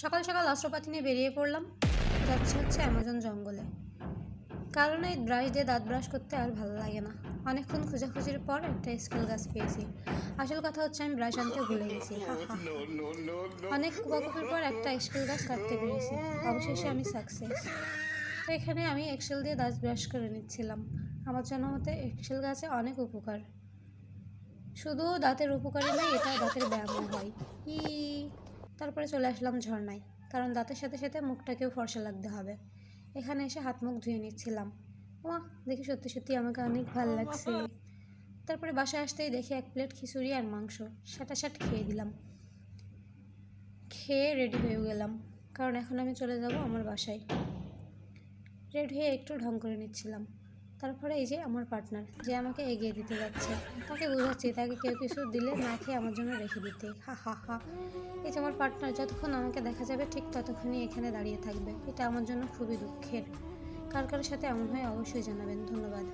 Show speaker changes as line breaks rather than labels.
সকাল সকাল অস্ত্রপাতি নিয়ে বেরিয়ে পড়লাম। যাচ্ছে হচ্ছে অ্যামাজন জঙ্গলে, কারণ এই ব্রাশ দিয়ে দাঁত ব্রাশ করতে আর ভালো লাগে না। অনেকক্ষণ খোঁজাখুঁজির পর একটা স্কেল গাছ পেয়েছি। আসল কথা হচ্ছে আমি ব্রাশ আনতে ভুলে গেছি। অনেক কুপাকুপির পর একটা স্কেল গাছ কাটতে পেরেছি। অবশেষে আমি সাকসেস। তো এখানে আমি এক্সেল দিয়ে দাঁত ব্রাশ করে নিচ্ছিলাম। আমার জানা মতে এক্সেল গাছে অনেক উপকার। শুধু দাঁতের উপকারই নয়, এটা দাঁতের ব্যায়ামও হয়। তারপরে চলে আসলাম ঝর্ণায়, কারণ দাঁতের সাথে সাথে মুখটাকেও ফর্সা লাগতে হবে। এখানে এসে হাত মুখ ধুয়ে নিচ্ছিলাম। দেখি সত্যি সত্যি আমাকে অনেক ভালো লাগছে। তারপরে বাসায় আসতেই দেখি 1 প্লেট খিচুড়ি আর মাংস সাটাসাট খেয়ে দিলাম। খেয়ে রেডি হয়ে গেলাম, কারণ এখন আমি চলে যাব আমার বাসায়। রেডি হয়ে একটু ঢং করে নিচ্ছিলাম। তারপরে এই যে আমার পার্টনার, যে আমাকে এগিয়ে দিতে যাচ্ছে, তাকে বোঝাচ্ছি তাকে কেউ কিছু দিলে না খেয়ে আমার জন্য রেখে দিতে। হা। এই যে আমার পার্টনার যতক্ষণ আমাকে দেখা যাবে ঠিক ততক্ষণই এখানে দাঁড়িয়ে থাকবে। এটা আমার জন্য খুবই দুঃখের। কার কার সাথে এমন হয় অবশ্যই জানাবেন। ধন্যবাদ।